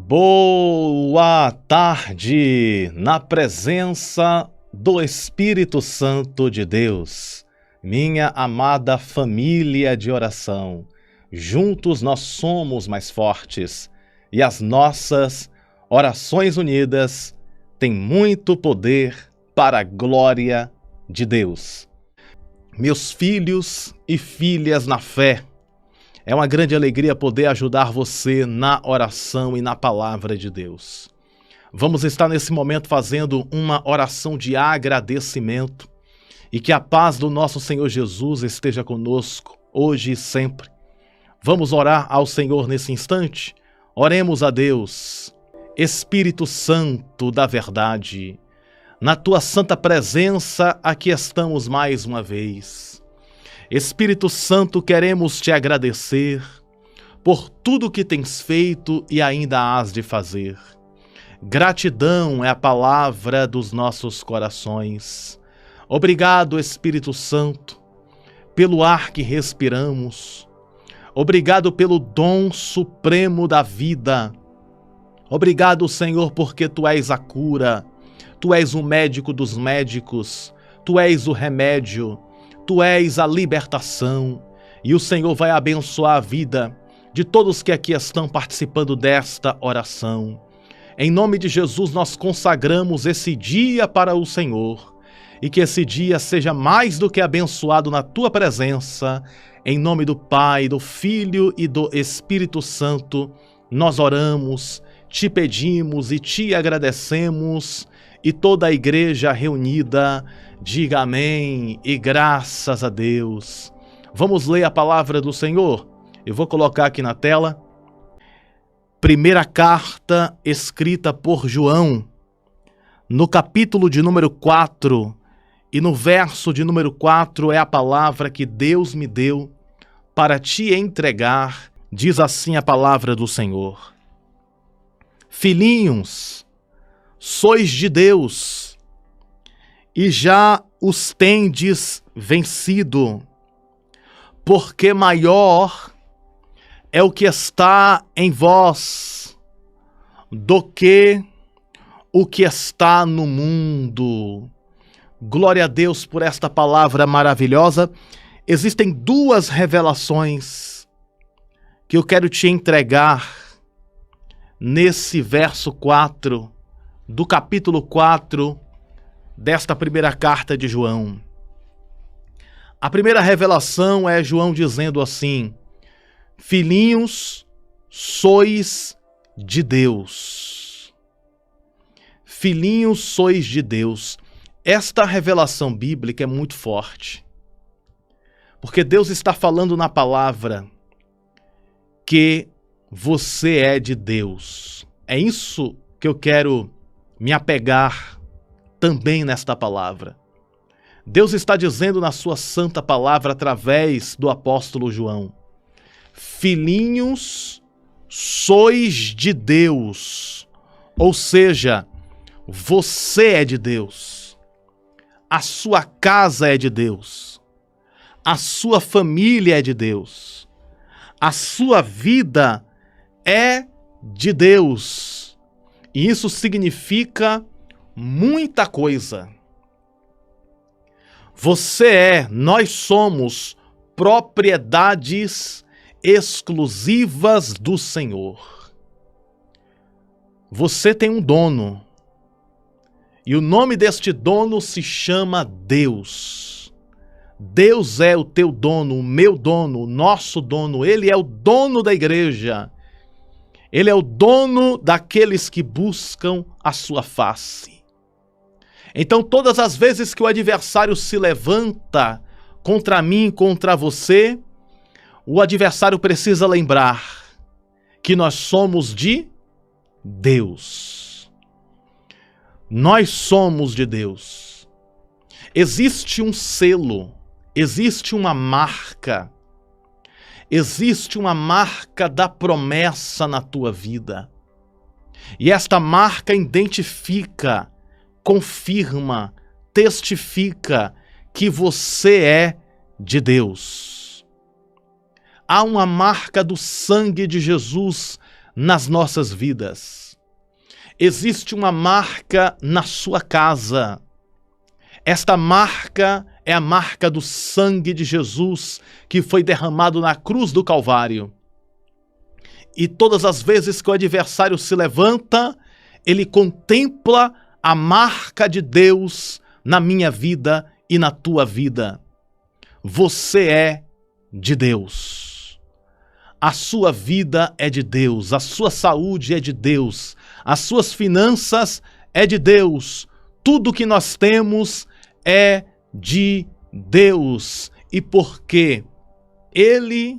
Boa tarde, na presença do Espírito Santo de Deus, minha amada família de oração. Juntos nós somos mais fortes e as nossas orações unidas têm muito poder para a glória de Deus. Meus filhos e filhas na fé, é uma grande alegria poder ajudar você na oração e na palavra de Deus. Vamos estar nesse momento fazendo uma oração de agradecimento e que a paz do nosso Senhor Jesus esteja conosco hoje e sempre. Vamos orar ao Senhor nesse instante? Oremos a Deus. Espírito Santo da verdade, na tua santa presença aqui estamos mais uma vez. Espírito Santo, queremos te agradecer por tudo que tens feito e ainda hás de fazer. Gratidão é a palavra dos nossos corações. Obrigado, Espírito Santo, pelo ar que respiramos. Obrigado pelo dom supremo da vida. Obrigado, Senhor, porque Tu és a cura. Tu és o médico dos médicos. Tu és o remédio. Tu és a libertação, e o Senhor vai abençoar a vida de todos que aqui estão participando desta oração. Em nome de Jesus, nós consagramos esse dia para o Senhor, e que esse dia seja mais do que abençoado na Tua presença. Em nome do Pai, do Filho e do Espírito Santo, nós oramos, te pedimos e te agradecemos, e toda a igreja reunida diga amém e graças a Deus. Vamos ler a palavra do Senhor? Eu vou colocar aqui na tela. Primeira carta escrita por João, no capítulo de número 4, e no verso de número 4 é a palavra que Deus me deu para te entregar. Diz assim a palavra do Senhor: Filhinhos, sois de Deus, e já os tendes vencido, porque maior é o que está em vós do que o que está no mundo. Glória a Deus por esta palavra maravilhosa. Existem duas revelações que eu quero te entregar nesse verso 4 do capítulo 4 desta primeira carta de João. A primeira revelação é João dizendo assim: Filhinhos, sois de Deus. Filhinhos, sois de Deus. Esta revelação bíblica é muito forte, porque Deus está falando na palavra que você é de Deus. É isso que eu quero me apegar também nesta palavra. Deus está dizendo na sua santa palavra através do apóstolo João: Filhinhos, sois de Deus. Ou seja, você é de Deus. A sua casa é de Deus. A sua família é de Deus. A sua vida é de Deus. E isso significa muita coisa. Nós somos propriedades exclusivas do Senhor. Você tem um dono, e o nome deste dono se chama Deus. Deus é o teu dono, o meu dono, o nosso dono. Ele é o dono da igreja. Ele é o dono daqueles que buscam a sua face. Então, todas as vezes que o adversário se levanta contra mim, contra você, o adversário precisa lembrar que nós somos de Deus. Nós somos de Deus. Existe um selo, existe uma marca. Existe uma marca da promessa na tua vida. E esta marca identifica, confirma, testifica que você é de Deus. Há uma marca do sangue de Jesus nas nossas vidas. Existe uma marca na sua casa. Esta marca é a marca do sangue de Jesus que foi derramado na cruz do Calvário. E todas as vezes que o adversário se levanta, ele contempla a marca de Deus na minha vida e na tua vida. Você é de Deus. A sua vida é de Deus, a sua saúde é de Deus, as suas finanças é de Deus. Tudo que nós temos é de Deus. E porque Ele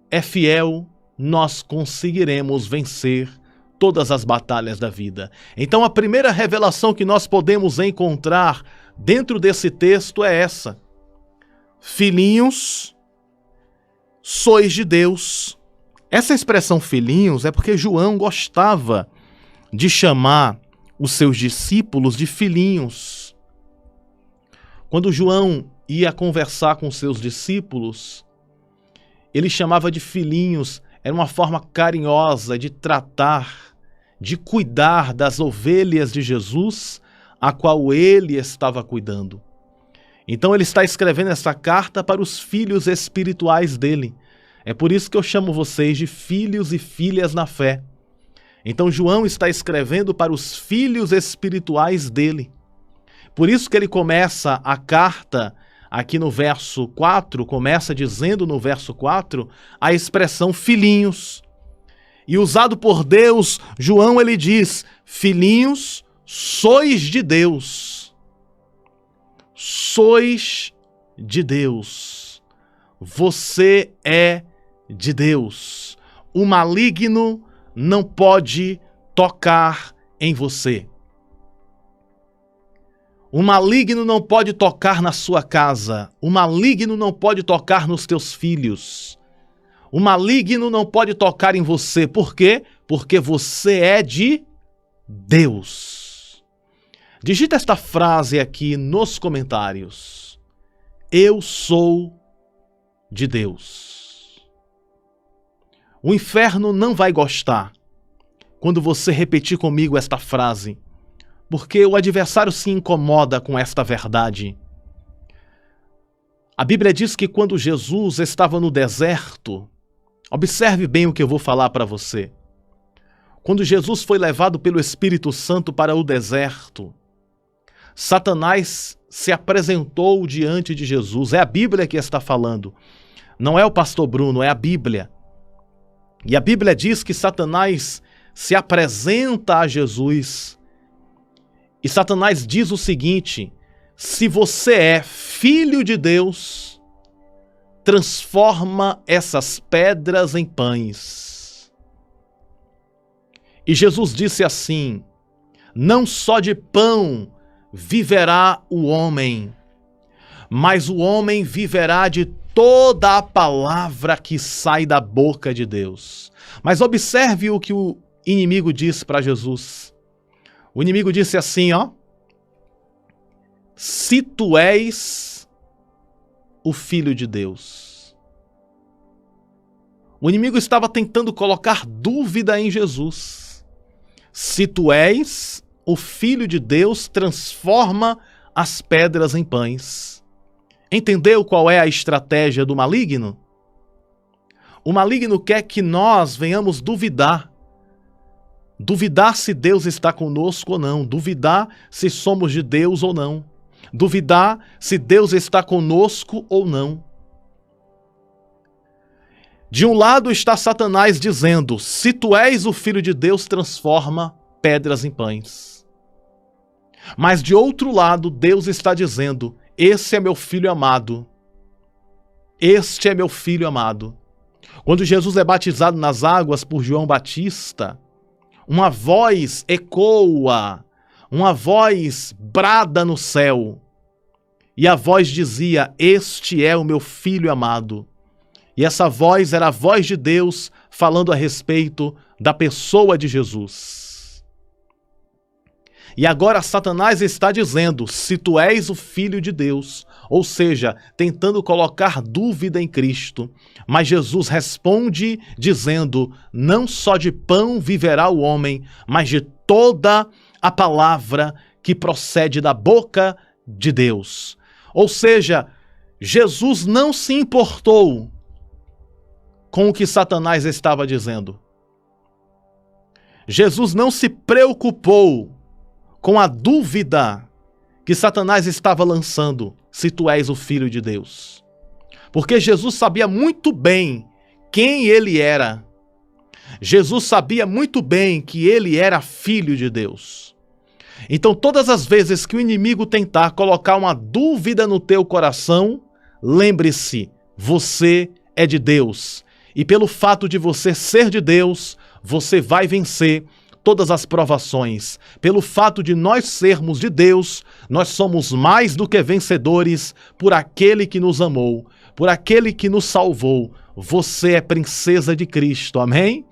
é fiel, nós conseguiremos vencer todas as batalhas da vida. Então a primeira revelação que nós podemos encontrar dentro desse texto é essa: filhinhos, sois de Deus. Essa expressão filhinhos é porque João gostava de chamar os seus discípulos de filhinhos. Quando João ia conversar com seus discípulos, ele chamava de filhinhos. Era uma forma carinhosa de tratar, de cuidar das ovelhas de Jesus, a qual ele estava cuidando. Então ele está escrevendo essa carta para os filhos espirituais dele. É por isso que eu chamo vocês de filhos e filhas na fé. Então João está escrevendo para os filhos espirituais dele. Por isso que ele começa a carta aqui no verso 4, começa dizendo no verso 4 a expressão filhinhos. E usado por Deus, João ele diz: filhinhos, sois de Deus. Sois de Deus. Você é de Deus. O maligno não pode tocar em você. O maligno não pode tocar na sua casa. O maligno não pode tocar nos teus filhos. O maligno não pode tocar em você. Por quê? Porque você é de Deus. Digita esta frase aqui nos comentários: eu sou de Deus. O inferno não vai gostar quando você repetir comigo esta frase, porque o adversário se incomoda com esta verdade. A Bíblia diz que quando Jesus estava no deserto, observe bem o que eu vou falar para você. Quando Jesus foi levado pelo Espírito Santo para o deserto, Satanás se apresentou diante de Jesus. É a Bíblia que está falando. Não é o pastor Bruno, é a Bíblia. E a Bíblia diz que Satanás se apresenta a Jesus. E Satanás diz o seguinte: se você é filho de Deus, transforma essas pedras em pães. E Jesus disse assim: não só de pão viverá o homem, mas o homem viverá de toda a palavra que sai da boca de Deus. Mas observe o que o inimigo disse para Jesus. O inimigo disse assim, ó: se tu és o Filho de Deus. O inimigo estava tentando colocar dúvida em Jesus. Se tu és o Filho de Deus, transforma as pedras em pães. Entendeu qual é a estratégia do maligno? O maligno quer que nós venhamos duvidar. Duvidar se Deus está conosco ou não. Duvidar se somos de Deus ou não. Duvidar se Deus está conosco ou não. De um lado está Satanás dizendo: se tu és o Filho de Deus, transforma pedras em pães. Mas de outro lado, Deus está dizendo: esse é meu filho amado. Este é meu filho amado. Quando Jesus é batizado nas águas por João Batista, uma voz ecoa, uma voz brada no céu. E a voz dizia: este é o meu filho amado. E essa voz era a voz de Deus falando a respeito da pessoa de Jesus. E agora Satanás está dizendo, se tu és o Filho de Deus, ou seja, tentando colocar dúvida em Cristo. Mas Jesus responde dizendo, não só de pão viverá o homem, mas de toda a palavra que procede da boca de Deus. Ou seja, Jesus não se importou com o que Satanás estava dizendo. Jesus não se preocupou com a dúvida que Satanás estava lançando, se tu és o Filho de Deus. Porque Jesus sabia muito bem quem ele era. Jesus sabia muito bem que ele era Filho de Deus. Então, todas as vezes que o inimigo tentar colocar uma dúvida no teu coração, lembre-se, você é de Deus. E pelo fato de você ser de Deus, você vai vencer todas as provações. Pelo fato de nós sermos de Deus, nós somos mais do que vencedores por aquele que nos amou, por aquele que nos salvou. Você é princesa de Cristo, amém?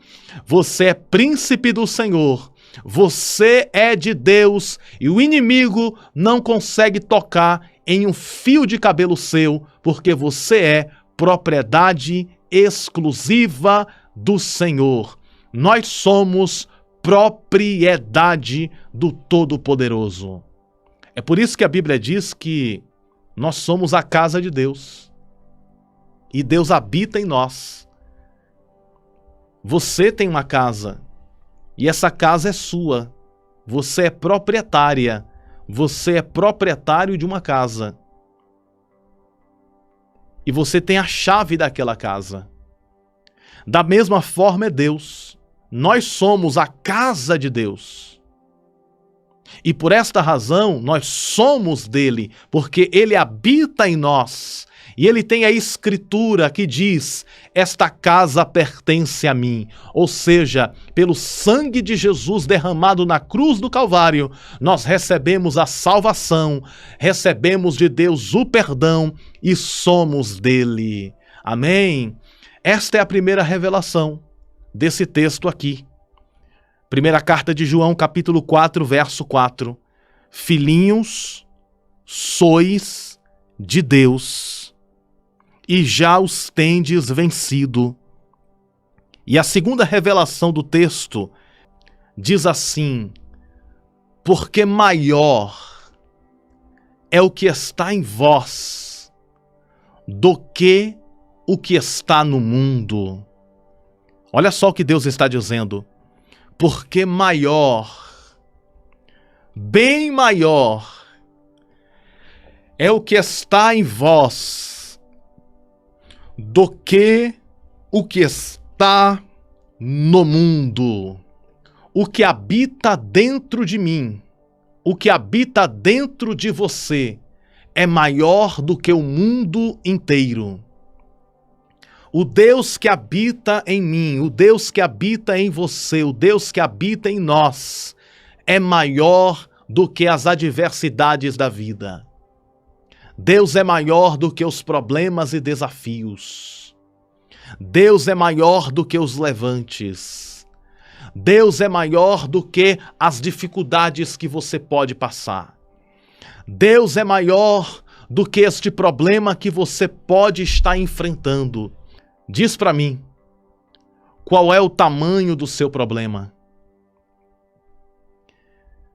Você é príncipe do Senhor. Você é de Deus e o inimigo não consegue tocar em um fio de cabelo seu, porque você é propriedade exclusiva do Senhor. Nós somos propriedade do Todo-Poderoso. É por isso que a Bíblia diz que nós somos a casa de Deus e Deus habita em nós. Você tem uma casa e essa casa é sua. Você é proprietária. Você é proprietário de uma casa. E você tem a chave daquela casa. Da mesma forma é Deus. Nós somos a casa de Deus. E por esta razão, nós somos dele, porque ele habita em nós. E ele tem a escritura que diz, esta casa pertence a mim. Ou seja, pelo sangue de Jesus derramado na cruz do Calvário, nós recebemos a salvação, recebemos de Deus o perdão e somos dele. Amém? Esta é a primeira revelação desse texto aqui. Primeira carta de João, capítulo 4, verso 4. Filhinhos, sois de Deus, e já os tendes vencido. E a segunda revelação do texto diz assim, porque maior é o que está em vós do que o que está no mundo. Olha só o que Deus está dizendo. Porque maior, bem maior, é o que está em vós do que o que está no mundo. O que habita dentro de mim, o que habita dentro de você, é maior do que o mundo inteiro. O Deus que habita em mim, o Deus que habita em você, o Deus que habita em nós, é maior do que as adversidades da vida. Deus é maior do que os problemas e desafios. Deus é maior do que os levantes. Deus é maior do que as dificuldades que você pode passar. Deus é maior do que este problema que você pode estar enfrentando. Diz para mim, qual é o tamanho do seu problema?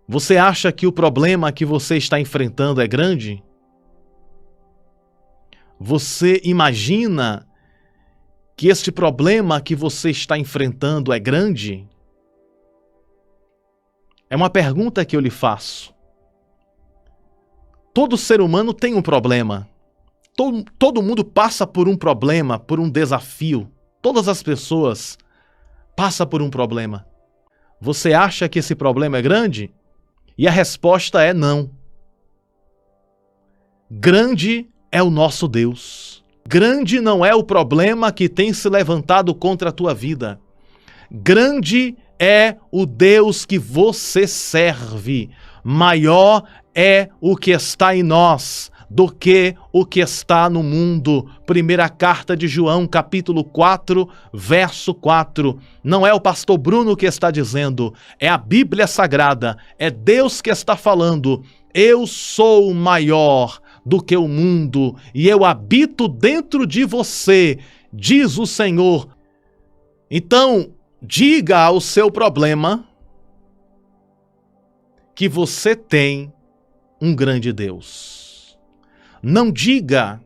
Você acha que o problema que você está enfrentando é grande? Você imagina que este problema que você está enfrentando é grande? É uma pergunta que eu lhe faço. Todo ser humano tem um problema. Todo mundo passa por um problema, por um desafio. Todas as pessoas passam por um problema. Você acha que esse problema é grande? E a resposta é não. Grande é o nosso Deus. Grande não é o problema que tem se levantado contra a tua vida. Grande é o Deus que você serve. Maior é o que está em nós do que o que está no mundo. Primeira carta de João, capítulo 4, verso 4. Não é o pastor Bruno que está dizendo, é a Bíblia Sagrada, é Deus que está falando. Eu sou maior do que o mundo e eu habito dentro de você, diz o Senhor. Então, diga ao seu problema que você tem um grande Deus. Não diga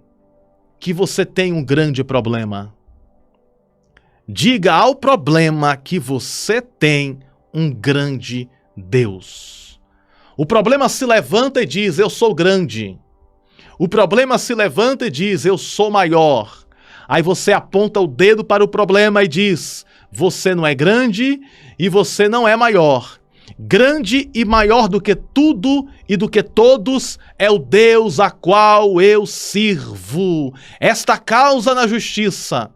que você tem um grande problema. Diga ao problema que você tem um grande Deus. O problema se levanta e diz, eu sou grande. O problema se levanta e diz, eu sou maior. Aí você aponta o dedo para o problema e diz, você não é grande e você não é maior. Grande e maior do que tudo e do que todos é o Deus a qual eu sirvo. Esta causa na justiça.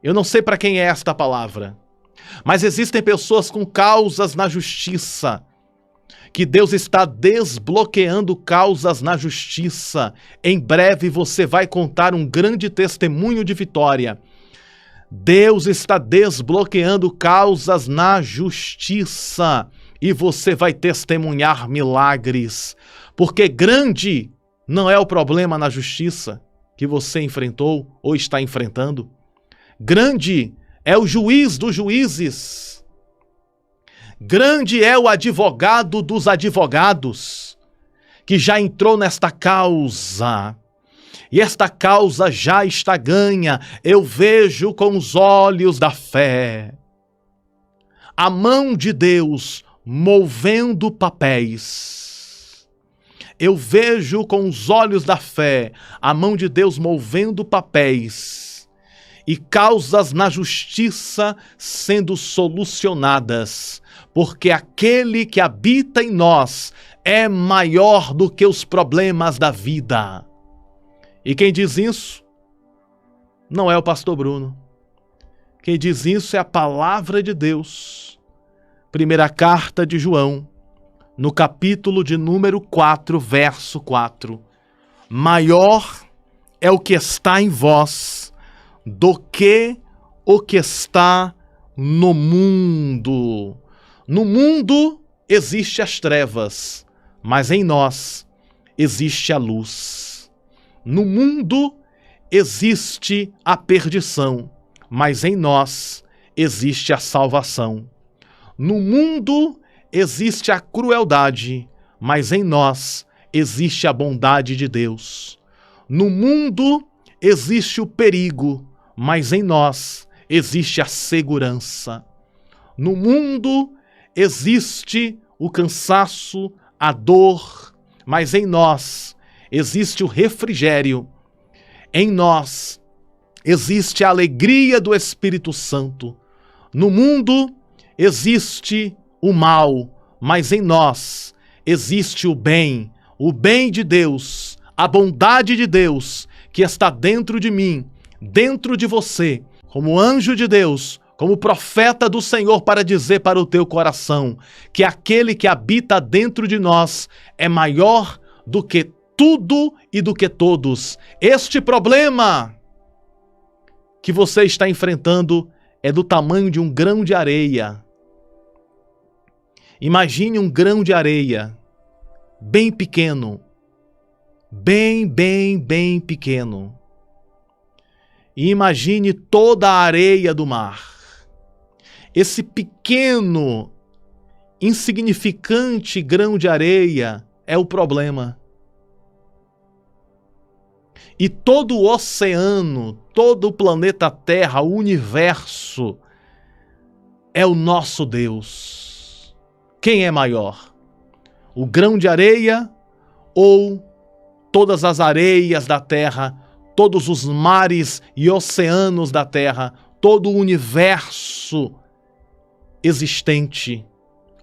Eu não sei para quem é esta palavra, mas existem pessoas com causas na justiça, que Deus está desbloqueando causas na justiça. Em breve você vai contar um grande testemunho de vitória. Deus está desbloqueando causas na justiça e você vai testemunhar milagres, porque grande não é o problema na justiça que você enfrentou ou está enfrentando. Grande é o juiz dos juízes. Grande é o advogado dos advogados, que já entrou nesta causa. E esta causa já está ganha. Eu vejo com os olhos da fé a mão de Deus movendo papéis. Eu vejo com os olhos da fé a mão de Deus movendo papéis e causas na justiça sendo solucionadas, porque aquele que habita em nós é maior do que os problemas da vida. E quem diz isso não é o pastor Bruno. Quem diz isso é a palavra de Deus. Primeira carta de João, no capítulo de número 4, verso 4. Maior é o que está em vós do que o que está no mundo. No mundo existe as trevas, mas em nós existe a luz. No mundo existe a perdição, mas em nós existe a salvação. No mundo existe a crueldade, mas em nós existe a bondade de Deus. No mundo existe o perigo, mas em nós existe a segurança. No mundo existe o cansaço, a dor, mas em nós existe o refrigério. Em nós existe a alegria do Espírito Santo. No mundo existe o mal, mas em nós existe o bem de Deus, a bondade de Deus que está dentro de mim, dentro de você, como anjo de Deus, como profeta do Senhor, para dizer para o teu coração que aquele que habita dentro de nós é maior do que tudo e do que todos. Este problema que você está enfrentando é do tamanho de um grão de areia. Imagine um grão de areia, bem pequeno, bem pequeno. E imagine toda a areia do mar. Esse pequeno, insignificante grão de areia é o problema. E todo o oceano, todo o planeta Terra, o universo, é o nosso Deus. Quem é maior? O grão de areia ou todas as areias da terra, todos os mares e oceanos da terra, todo o universo existente?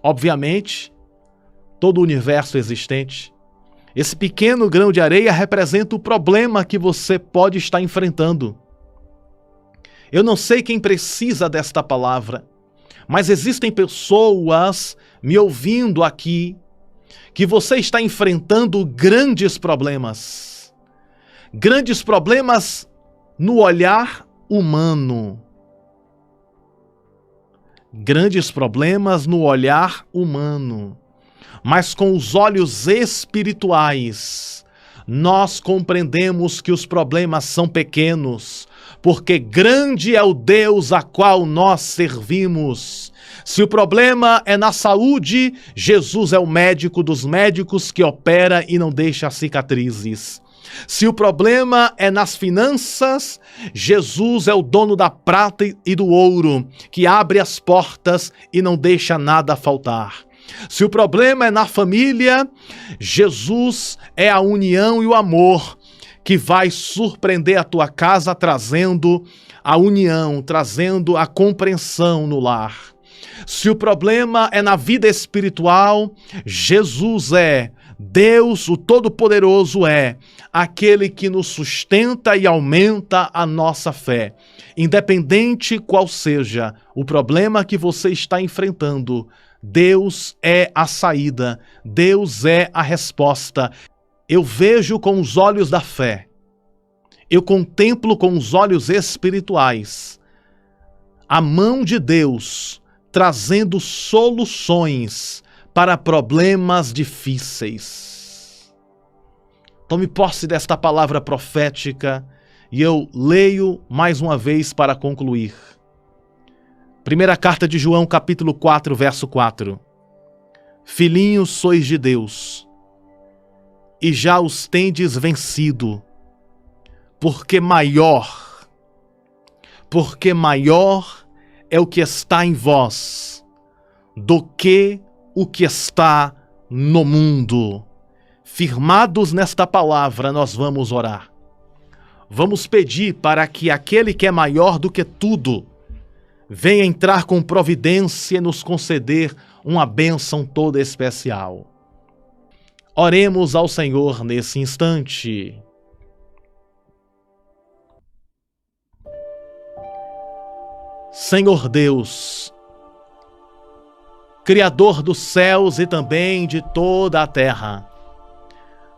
Obviamente, todo o universo existente. Esse pequeno grão de areia representa o problema que você pode estar enfrentando. Eu não sei quem precisa desta palavra, mas existem pessoas me ouvindo aqui que você está enfrentando grandes problemas. Grandes problemas no olhar humano. Grandes problemas no olhar humano. Mas com os olhos espirituais, nós compreendemos que os problemas são pequenos, porque grande é o Deus a qual nós servimos. Se o problema é na saúde, Jesus é o médico dos médicos que opera e não deixa cicatrizes. Se o problema é nas finanças, Jesus é o dono da prata e do ouro, que abre as portas e não deixa nada faltar. Se o problema é na família, Jesus é a união e o amor, que vai surpreender a tua casa trazendo a união, trazendo a compreensão no lar. Se o problema é na vida espiritual, Jesus é Deus, o Todo-Poderoso, é aquele que nos sustenta e aumenta a nossa fé. Independente qual seja o problema que você está enfrentando, Deus é a saída, Deus é a resposta. Eu vejo com os olhos da fé, eu contemplo com os olhos espirituais a mão de Deus trazendo soluções para problemas difíceis. Tome posse desta palavra profética e eu leio mais uma vez para concluir. Primeira carta de João, capítulo 4, verso 4. Filhinhos sois de Deus, e já os tendes vencido, porque maior é o que está em vós do que o que está no mundo. Firmados nesta palavra, nós vamos orar. Vamos pedir para que aquele que é maior do que tudo venha entrar com providência e nos conceder uma bênção toda especial. Oremos ao Senhor nesse instante. Senhor Deus, Criador dos céus e também de toda a terra,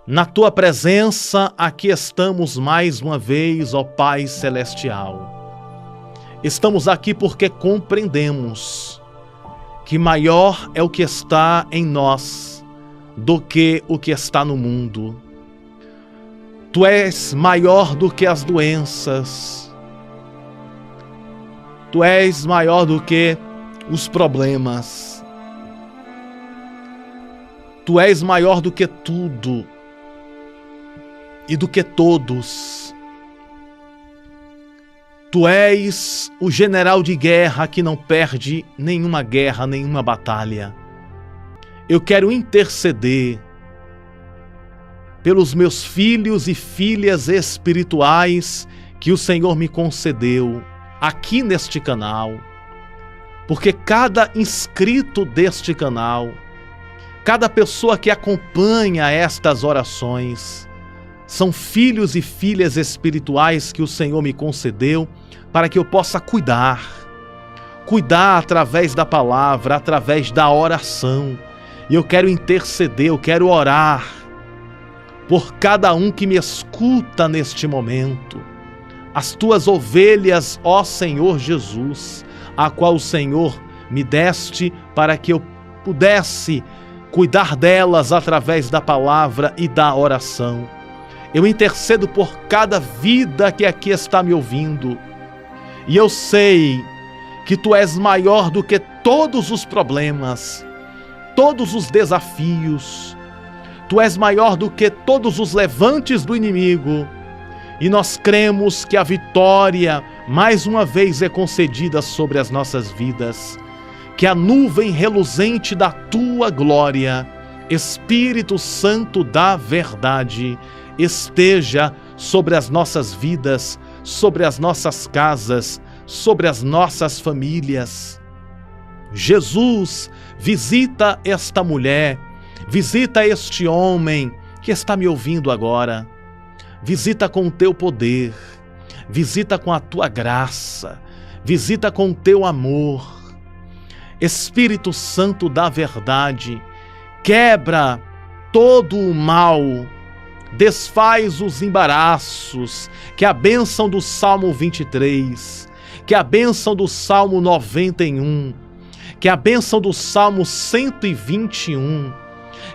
na Tua presença aqui estamos mais uma vez, ó Pai Celestial. Estamos aqui porque compreendemos que maior é o que está em nós do que o que está no mundo. Tu és maior do que as doenças. Tu és maior do que os problemas. Tu és maior do que tudo e do que todos. Tu és o general de guerra que não perde nenhuma guerra, nenhuma batalha. Eu quero interceder pelos meus filhos e filhas espirituais que o Senhor me concedeu aqui neste canal, porque cada inscrito deste canal, cada pessoa que acompanha estas orações, são filhos e filhas espirituais que o Senhor me concedeu para que eu possa cuidar através da palavra, através da oração. E eu quero interceder, eu quero orar por cada um que me escuta neste momento. As tuas ovelhas, ó Senhor Jesus, a qual o Senhor me deste para que eu pudesse cuidar delas através da palavra e da oração. Eu intercedo por cada vida que aqui está me ouvindo. E eu sei que Tu és maior do que todos os problemas, todos os desafios. Tu és maior do que todos os levantes do inimigo. E nós cremos que a vitória, mais uma vez, é concedida sobre as nossas vidas. Que a nuvem reluzente da Tua glória, Espírito Santo da verdade, esteja sobre as nossas vidas, sobre as nossas casas, sobre as nossas famílias. Jesus, visita esta mulher, visita este homem que está me ouvindo agora. Visita com o Teu poder, visita com a Tua graça, visita com o Teu amor. Espírito Santo da verdade, quebra todo o mal desfaz os embaraços, que a bênção do Salmo 23, que a bênção do Salmo 91, que a bênção do Salmo 121,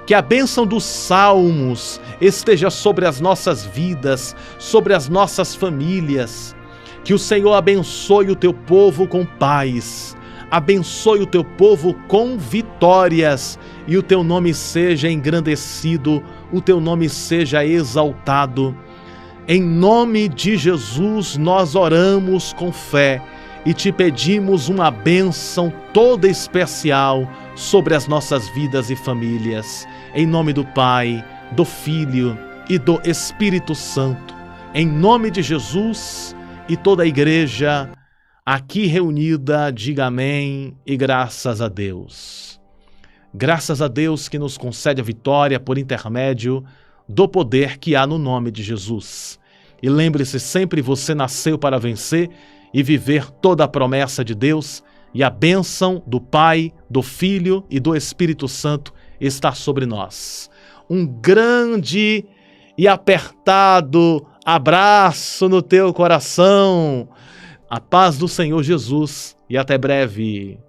que a bênção dos Salmos esteja sobre as nossas vidas, sobre as nossas famílias, que o Senhor abençoe o teu povo com paz, abençoe o teu povo com vitórias, e o teu nome seja engrandecido, o teu nome seja exaltado. Em nome de Jesus nós oramos com fé e te pedimos uma bênção toda especial sobre as nossas vidas e famílias. Em nome do Pai, do Filho e do Espírito Santo. Em nome de Jesus, e toda a igreja aqui reunida, diga amém e graças a Deus. Graças a Deus que nos concede a vitória por intermédio do poder que há no nome de Jesus. E lembre-se sempre, você nasceu para vencer e viver toda a promessa de Deus, e a bênção do Pai, do Filho e do Espírito Santo está sobre nós. Um grande e apertado abraço no teu coração. A paz do Senhor Jesus e até breve.